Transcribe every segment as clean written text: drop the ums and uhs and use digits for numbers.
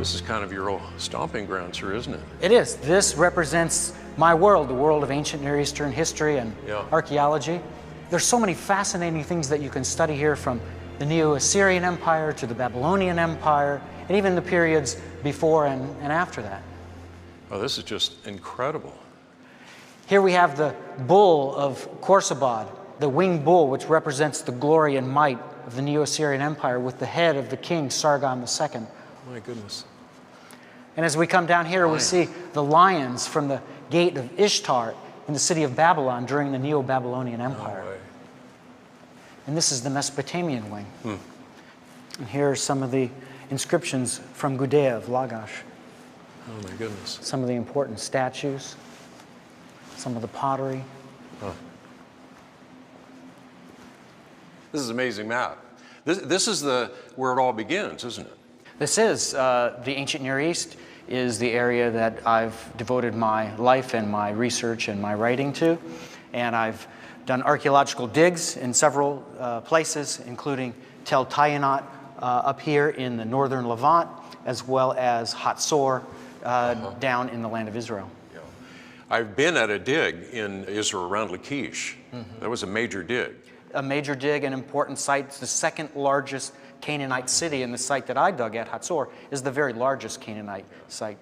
This is kind of your old stomping ground, sir, isn't it? It is. This represents my world, the world of ancient Near Eastern history and archaeology. There's so many fascinating things that you can study here, from the Neo-Assyrian Empire to the Babylonian Empire, and even the periods before and after that. Oh, this is just incredible. Here we have the bull of Khorsabad, the winged bull, which represents the glory and might of the Neo-Assyrian Empire, with the head of the king, Sargon II. My goodness. And as we come down here, we see the lions from the gate of Ishtar in the city of Babylon during the Neo-Babylonian Empire. No way. And this is the Mesopotamian wing. And here are some of the inscriptions from Gudea of Lagash. Oh my goodness. Some of the important statues, some of the pottery. This is an amazing map. This is where it all begins, isn't it? This is the ancient Near East is the area that I've devoted my life and my research and my writing to. And I've done archaeological digs in several places, including Tel Tayanat up here in the northern Levant, as well as Hatzor down in the land of Israel. Yeah. I've been at a dig in Israel around Lachish. That was a major dig. A major dig, an important site. It's the second largest Canaanite city, and the site that I dug at, Hatzor, is the very largest Canaanite site.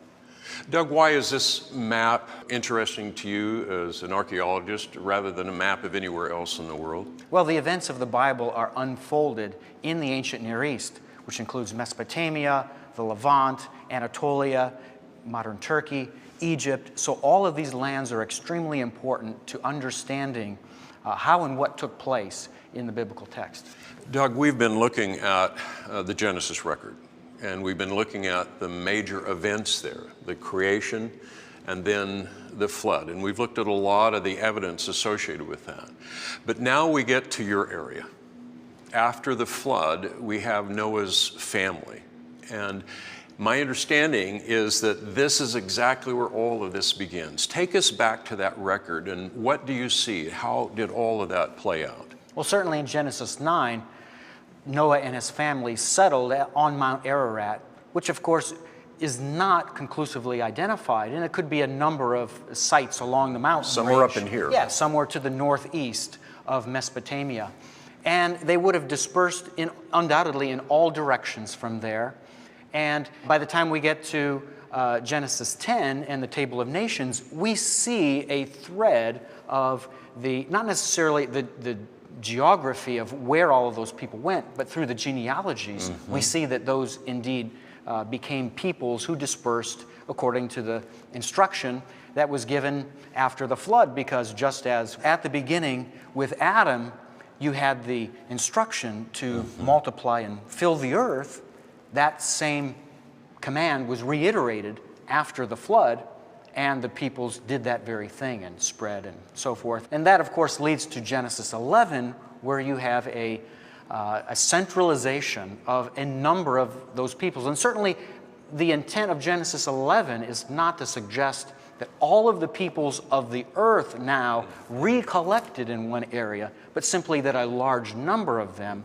Doug, why is this map interesting to you as an archaeologist rather than a map of anywhere else in the world? Well, the events of the Bible are unfolded in the ancient Near East, which includes Mesopotamia, the Levant, Anatolia, modern Turkey, Egypt. So all of these lands are extremely important to understanding how and what took place in the biblical text. Doug, we've been looking at the Genesis record, and we've been looking at the major events there, the creation and then the flood. And we've looked at a lot of the evidence associated with that. But now we get to your area. After the flood, we have Noah's family. And my understanding is that this is exactly where all of this begins. Take us back to that record, and what do you see? How did all of that play out? Well, certainly in Genesis 9, Noah and his family settled on Mount Ararat, which of course is not conclusively identified, and it could be a number of sites along the mountain Somewhere range. up in here. Yeah, somewhere to the northeast of Mesopotamia. And they would have dispersed undoubtedly in all directions from there. And by the time we get to Genesis 10 and the Table of Nations, we see a thread of not necessarily the geography of where all of those people went, but through the genealogies, we see that those indeed became peoples who dispersed according to the instruction that was given after the flood, because just as at the beginning with Adam, you had the instruction to multiply and fill the earth, that same command was reiterated after the flood, and the peoples did that very thing and spread and so forth. And that, of course, leads to Genesis 11, where you have a centralization of a number of those peoples. And certainly the intent of Genesis 11 is not to suggest that all of the peoples of the earth now recollected in one area, but simply that a large number of them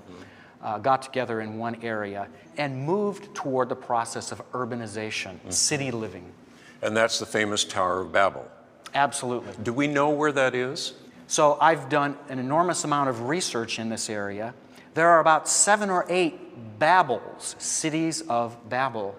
got together in one area and moved toward the process of urbanization, city living. And that's the famous Tower of Babel. Absolutely. Do we know where that is? So I've done an enormous amount of research in this area. There are about 7 or 8 Babels, cities of Babel,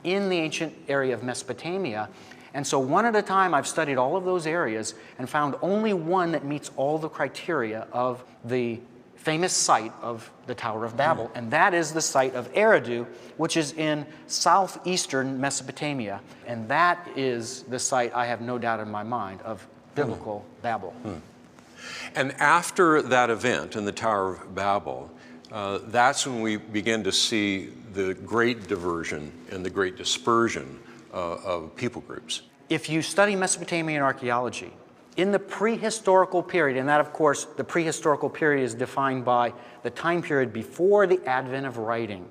in the ancient area of Mesopotamia. And so one at a time, I've studied all of those areas and found only one that meets all the criteria of the famous site of the Tower of Babel, and that is the site of Eridu, which is in southeastern Mesopotamia. And that is the site, I have no doubt in my mind, of biblical Babel. And after that event in the Tower of Babel, that's when we begin to see the great diversion and the great dispersion of people groups. If you study Mesopotamian archaeology, in the prehistorical period, and that, of course, the prehistorical period is defined by the time period before the advent of writing.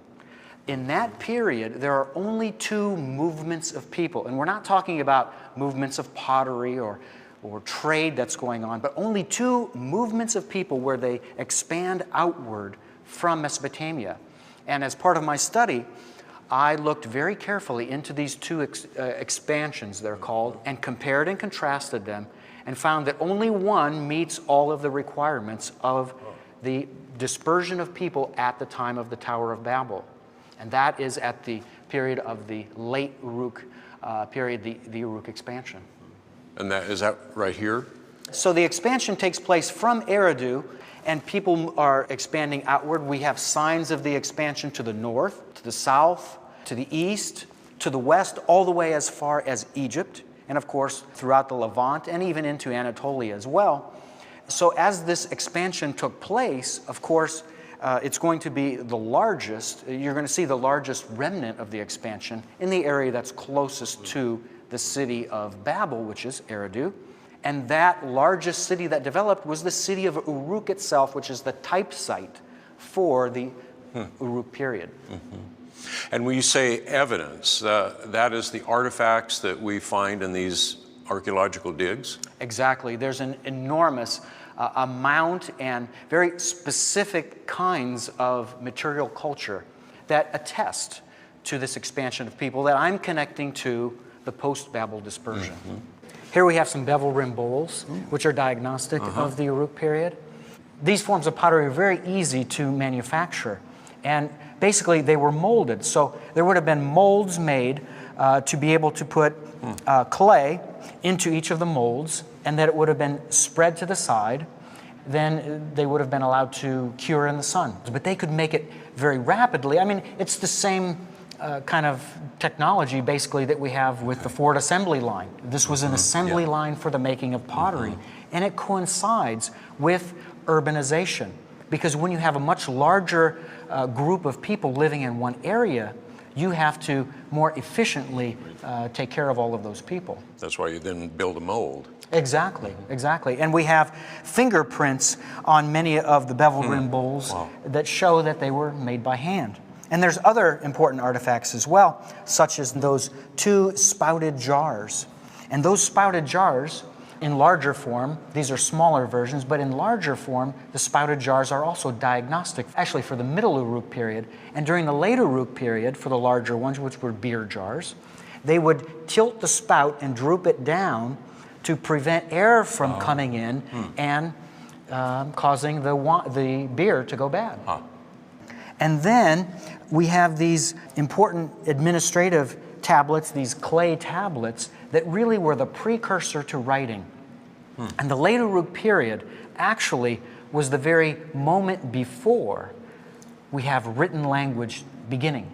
In that period, there are only 2 movements of people. And we're not talking about movements of pottery or trade that's going on, but only 2 movements of people where they expand outward from Mesopotamia. And as part of my study, I looked very carefully into these two expansions, they're called, and compared and contrasted them, and found that only one meets all of the requirements of the dispersion of people at the time of the Tower of Babel. And that is at the period of the late Uruk period, the Uruk expansion. And is that right here? So the expansion takes place from Eridu, and people are expanding outward. We have signs of the expansion to the north, to the south, to the east, to the west, all the way as far as Egypt, and of course throughout the Levant and even into Anatolia as well. So as this expansion took place, of course, it's going to be the largest, you're going to see the largest remnant of the expansion in the area that's closest to the city of Babel, which is Eridu. And that largest city that developed was the city of Uruk itself, which is the type site for the Uruk period. And when you say evidence, that is the artifacts that we find in these archaeological digs? Exactly. There's an enormous amount and very specific kinds of material culture that attest to this expansion of people that I'm connecting to the post-Babel dispersion. Here we have some bevel rim bowls, which are diagnostic of the Uruk period. These forms of pottery are very easy to manufacture, and basically they were molded. So there would have been molds made to be able to put clay into each of the molds, and that it would have been spread to the side. Then they would have been allowed to cure in the sun. But they could make it very rapidly. I mean, it's the same kind of technology basically that we have with the Ford assembly line. This was an assembly line for the making of pottery, and it coincides with urbanization, because when you have a much larger group of people living in one area, you have to more efficiently take care of all of those people. That's why you then build a mold. Exactly, exactly. And we have fingerprints on many of the bevel rim bowls that show that they were made by hand. And there's other important artifacts as well, such as those two spouted jars. And those spouted jars, in larger form, these are smaller versions, but in larger form, the spouted jars are also diagnostic, actually for the middle Uruk period. And during the late Uruk period, for the larger ones, which were beer jars, they would tilt the spout and droop it down to prevent air from coming in and causing the beer to go bad. And then we have these important administrative tablets, these clay tablets, that really were the precursor to writing. And the late Uruk period actually was the very moment before we have written language beginning.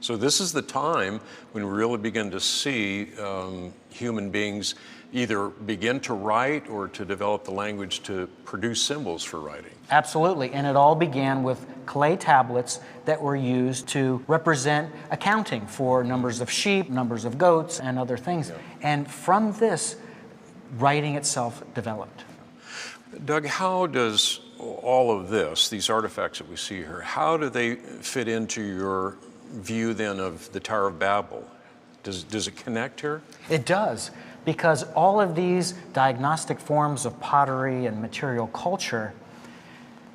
So this is the time when we really begin to see human beings either begin to write or to develop the language to produce symbols for writing. Absolutely, and it all began with clay tablets that were used to represent accounting for numbers of sheep, numbers of goats, and other things. And from this, writing itself developed. Doug, how does all of this, these artifacts that we see here, how do they fit into your view then of the Tower of Babel? Does it connect here? It does, because all of these diagnostic forms of pottery and material culture,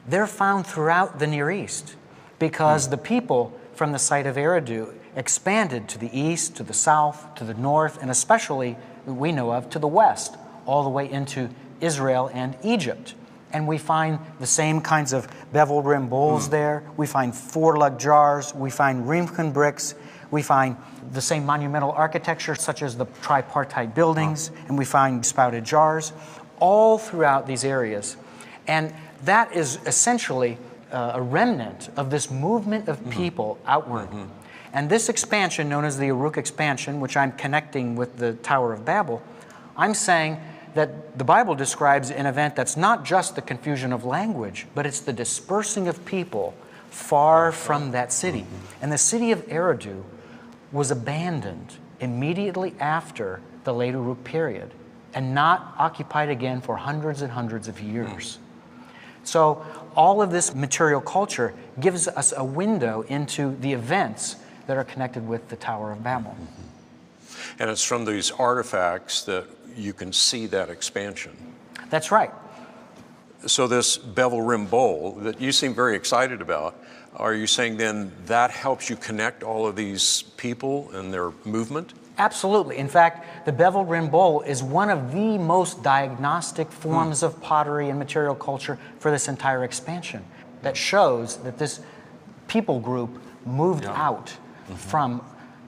they're found throughout the Near East, because the people from the site of Eridu expanded to the east, to the south, to the north, and especially, we know of, to the west, all the way into Israel and Egypt. And we find the same kinds of bevel rim bowls there. We find four-lug jars. We find Rimken bricks. We find the same monumental architecture, such as the tripartite buildings, and we find spouted jars all throughout these areas. And that is essentially a remnant of this movement of people outward. And this expansion, known as the Uruk expansion, which I'm connecting with the Tower of Babel, I'm saying that the Bible describes an event that's not just the confusion of language, but it's the dispersing of people far from that city. And the city of Eridu was abandoned immediately after the late Uruk period and not occupied again for hundreds and hundreds of years. So all of this material culture gives us a window into the events that are connected with the Tower of Babel. And it's from these artifacts that you can see that expansion. That's right. So this bevel rim bowl that you seem very excited about, are you saying then that helps you connect all of these people and their movement? Absolutely. In fact, the bevel rim bowl is one of the most diagnostic forms of pottery and material culture for this entire expansion that shows that this people group moved out from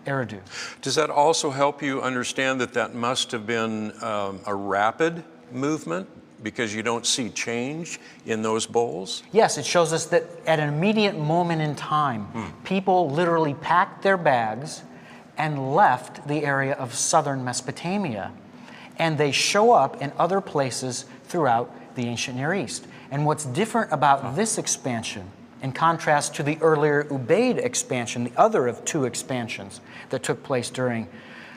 Eridu. Does that also help you understand that that must have been a rapid movement because you don't see change in those bowls? Yes, it shows us that at an immediate moment in time, people literally packed their bags and left the area of southern Mesopotamia. And they show up in other places throughout the ancient Near East. And what's different about this expansion, in contrast to the earlier Ubaid expansion, the other of two expansions that took place during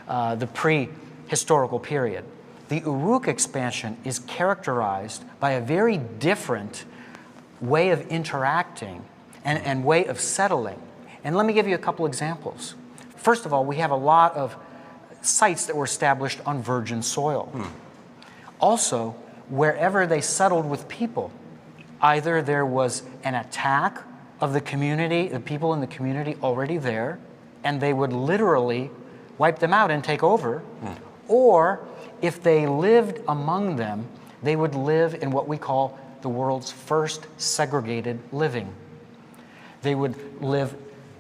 the pre-historical period, the Uruk expansion is characterized by a very different way of interacting and way of settling. And let me give you a couple examples. First of all, we have a lot of sites that were established on virgin soil. Also, wherever they settled with people, either there was an attack of the community, the people in the community already there, and they would literally wipe them out and take over, or if they lived among them, they would live in what we call the world's first segregated living. They would live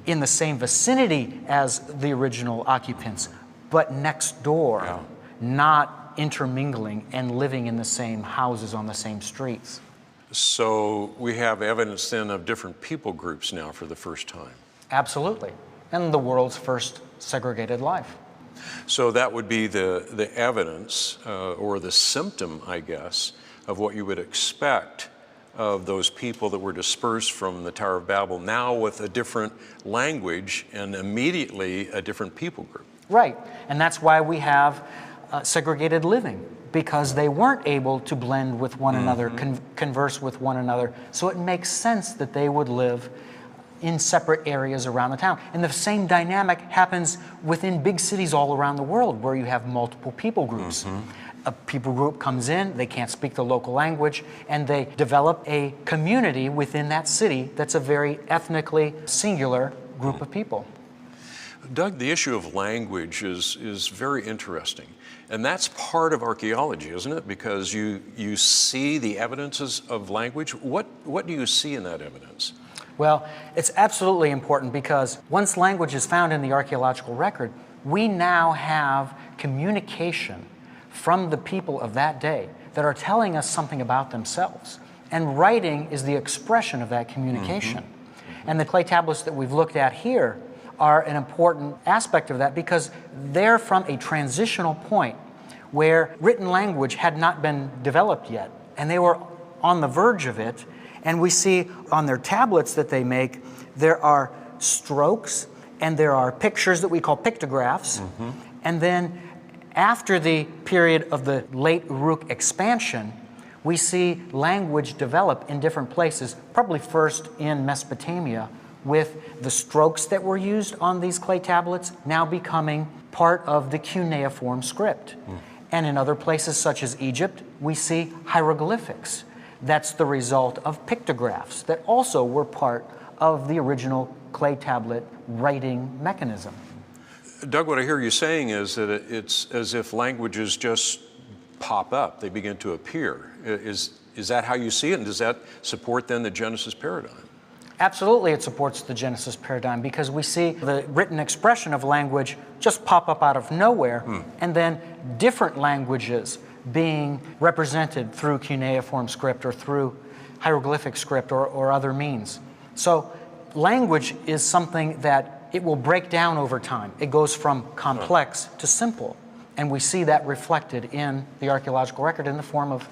in the same vicinity as the original occupants, but next door, not intermingling and living in the same houses on the same streets. So we have evidence then of different people groups now for the first time. Absolutely. And the world's first segregated life. So that would be the evidence or the symptom, I guess, of what you would expect of those people that were dispersed from the Tower of Babel, now with a different language and immediately a different people group. Right. And that's why we have segregated living, because they weren't able to blend with one another, converse with one another. So it makes sense that they would live in separate areas around the town. And the same dynamic happens within big cities all around the world where you have multiple people groups. A people group comes in, they can't speak the local language, and they develop a community within that city that's a very ethnically singular group of people. Doug, the issue of language is very interesting. And that's part of archaeology, isn't it? Because you see the evidences of language. What do you see in that evidence? Well, it's absolutely important because once language is found in the archaeological record, we now have communication from the people of that day that are telling us something about themselves. And writing is the expression of that communication. And the clay tablets that we've looked at here are an important aspect of that because they're from a transitional point where written language had not been developed yet. And they were on the verge of it. And we see on their tablets that they make, there are strokes and there are pictures that we call pictographs. And then after the period of the late Uruk expansion, we see language develop in different places, probably first in Mesopotamia, with the strokes that were used on these clay tablets now becoming part of the cuneiform script. And in other places, such as Egypt, we see hieroglyphics. That's the result of pictographs that also were part of the original clay tablet writing mechanism. Doug, what I hear you saying is that it's as if languages just pop up, they begin to appear. Is that how you see it, and does that support then the Genesis paradigm? Absolutely, it supports the Genesis paradigm because we see the written expression of language just pop up out of nowhere, and then different languages being represented through cuneiform script or through hieroglyphic script or other means. So language is something that it will break down over time. It goes from complex to simple. And we see that reflected in the archaeological record in the form of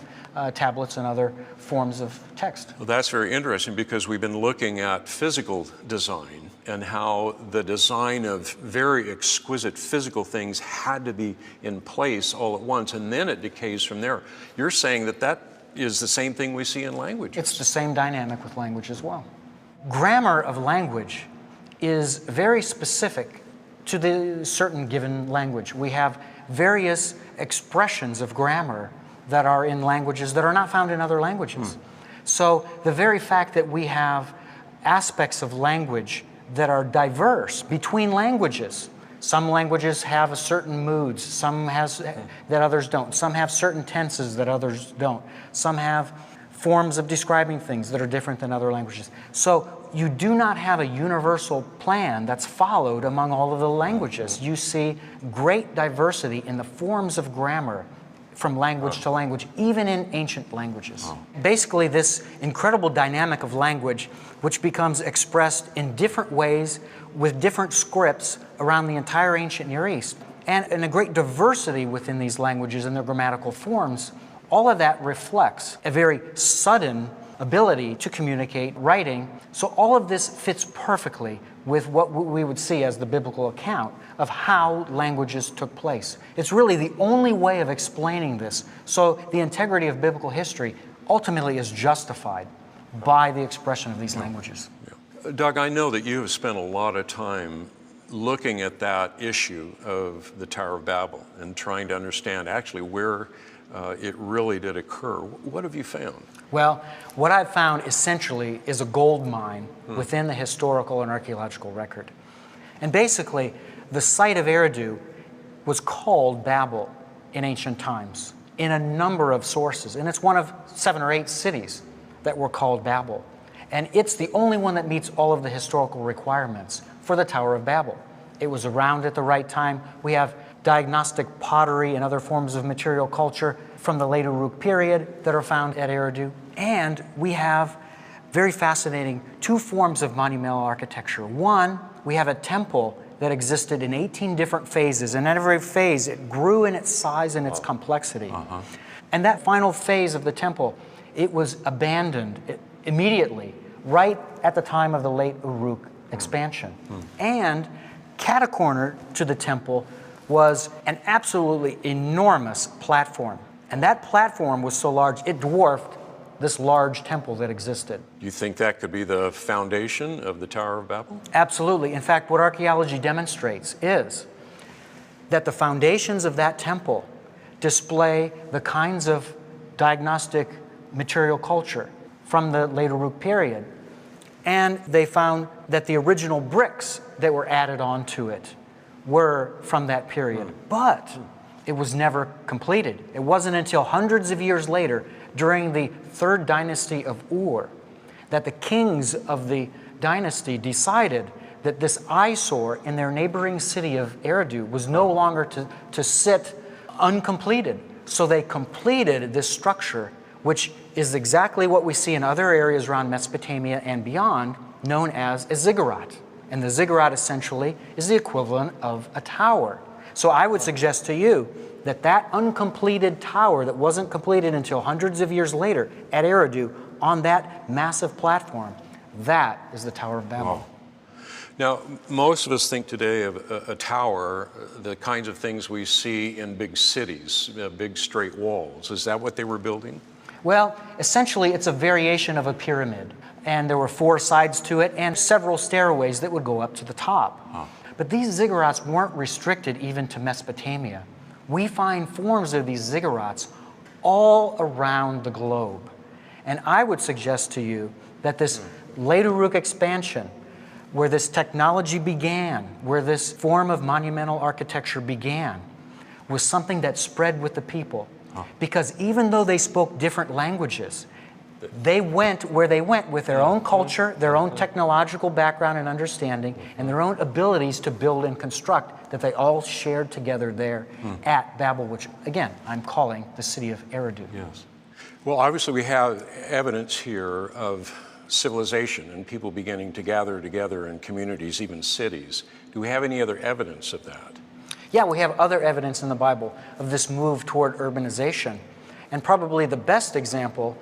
tablets and other forms of text. Well, that's very interesting because we've been looking at physical design and how the design of very exquisite physical things had to be in place all at once, and then it decays from there. You're saying that that is the same thing we see in language. It's the same dynamic with language as well. Grammar of language is very specific to the certain given language. We have various expressions of grammar that are in languages that are not found in other languages. So the very fact that we have aspects of language that are diverse between languages. Some languages have a certain moods, some that others don't. Some have certain tenses that others don't. Some have forms of describing things that are different than other languages. So you do not have a universal plan that's followed among all of the languages. You see great diversity in the forms of grammar from language to language, even in ancient languages. Basically, this incredible dynamic of language, which becomes expressed in different ways with different scripts around the entire ancient Near East, and a great diversity within these languages and their grammatical forms, all of that reflects a very sudden ability to communicate writing. So all of this fits perfectly with what we would see as the biblical account of how languages took place. It's really the only way of explaining this. So the integrity of biblical history ultimately is justified by the expression of these languages. Yeah. Doug, I know that you have spent a lot of time looking at that issue of the Tower of Babel and trying to understand actually where it really did occur. What have you found? Well, what I've found essentially is a gold mine within the historical and archaeological record. And basically, the site of Eridu was called Babel in ancient times in a number of sources. And it's one of 7 or 8 cities that were called Babel. And it's the only one that meets all of the historical requirements for the Tower of Babel. It was around at the right time. We have diagnostic pottery and other forms of material culture from the late Uruk period that are found at Eridu. And we have very fascinating 2 forms of monumental architecture. One, we have a temple that existed in 18 different phases, and at every phase it grew in its size and its complexity. And that final phase of the temple, it was abandoned immediately, right at the time of the late Uruk expansion. And catacorner to the temple was an absolutely enormous platform. And that platform was so large, it dwarfed this large temple that existed. Do you think that could be the foundation of the Tower of Babel? Absolutely. In fact, what archaeology demonstrates is that the foundations of that temple display the kinds of diagnostic material culture from the late Uruk period. And they found that the original bricks that were added onto it were from that period. But it was never completed. It wasn't until hundreds of years later, during the 3rd dynasty of Ur, that the kings of the dynasty decided that this eyesore in their neighboring city of Eridu was no longer to sit uncompleted. So they completed this structure, which is exactly what we see in other areas around Mesopotamia and beyond, known as a ziggurat. And the ziggurat essentially is the equivalent of a tower. So I would suggest to you that that uncompleted tower that wasn't completed until hundreds of years later at Eridu on that massive platform, that is the Tower of Babel. Wow. Now, most of us think today of a tower, the kinds of things we see in big cities, big straight walls. Is that what they were building? Well, essentially it's a variation of a pyramid. And there were 4 sides to it and several stairways that would go up to the top. But these ziggurats weren't restricted even to Mesopotamia. We find forms of these ziggurats all around the globe. And I would suggest to you that this late Uruk expansion, where this technology began, where this form of monumental architecture began, was something that spread with the people. Because even though they spoke different languages, they went where they went with their own culture, their own technological background and understanding, and their own abilities to build and construct that they all shared together there at Babel, which, again, I'm calling the city of Eridu. Yes. Well, obviously we have evidence here of civilization and people beginning to gather together in communities, even cities. Do we have any other evidence of that? Yeah, we have other evidence in the Bible of this move toward urbanization. And probably the best example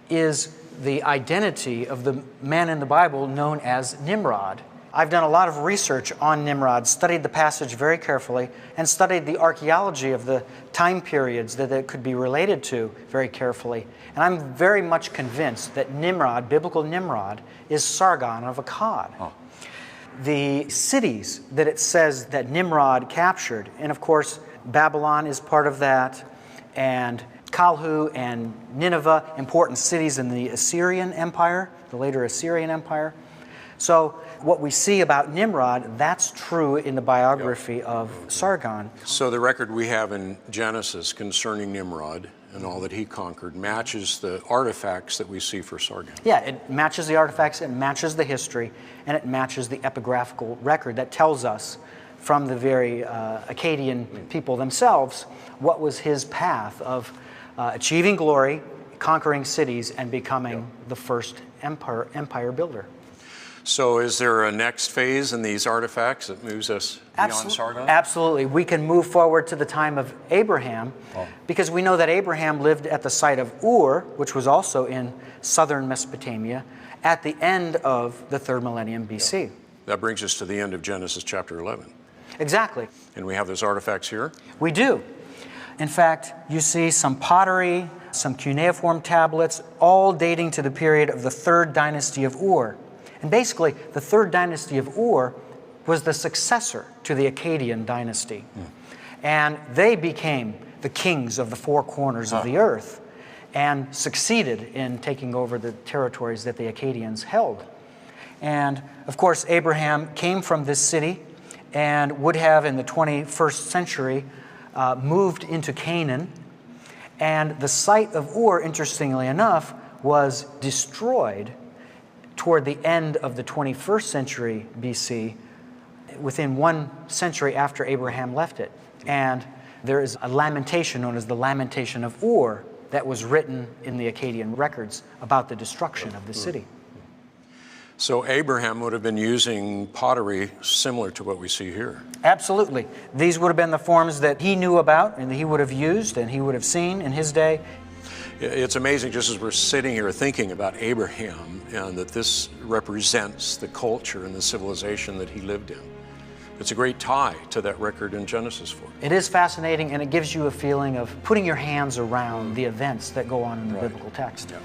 is the identity of the man in the Bible known as Nimrod. I've done a lot of research on Nimrod, studied the passage very carefully, and studied the archaeology of the time periods that it could be related to very carefully. And I'm very much convinced that Nimrod, biblical Nimrod, is Sargon of Akkad. The cities that it says that Nimrod captured, and of course Babylon is part of that, and Kalhu and Nineveh, important cities in the Assyrian Empire, the later Assyrian Empire. So what we see about Nimrod, that's true in the biography of Sargon. So the record we have in Genesis concerning Nimrod and all that he conquered matches the artifacts that we see for Sargon. Yeah, it matches the artifacts, it matches the history, and it matches the epigraphical record that tells us from the very Akkadian people themselves what was his path of achieving glory, conquering cities, and becoming the first empire builder. So is there a next phase in these artifacts that moves us beyond Sargon? Absolutely. We can move forward to the time of Abraham because we know that Abraham lived at the site of Ur, which was also in southern Mesopotamia, at the end of the 3rd millennium BC. That brings us to the end of Genesis chapter 11. Exactly. And we have those artifacts here? We do. In fact, you see some pottery, some cuneiform tablets, all dating to the period of the 3rd dynasty of Ur. And basically, the 3rd dynasty of Ur was the successor to the Akkadian dynasty. And they became the kings of the 4 corners of the earth and succeeded in taking over the territories that the Akkadians held. And of course, Abraham came from this city and would have, in the 21st century, moved into Canaan. And the site of Ur, interestingly enough, was destroyed toward the end of the 21st century BC, within 1 century after Abraham left it. And there is a lamentation known as the Lamentation of Ur that was written in the Akkadian records about the destruction of the city. So Abraham would have been using pottery similar to what we see here. Absolutely. These would have been the forms that he knew about and that he would have used and he would have seen in his day. It's amazing just as we're sitting here thinking about Abraham and that this represents the culture and the civilization that he lived in. It's a great tie to that record in Genesis 4. It is fascinating, and it gives you a feeling of putting your hands around the events that go on in the biblical text. Yeah.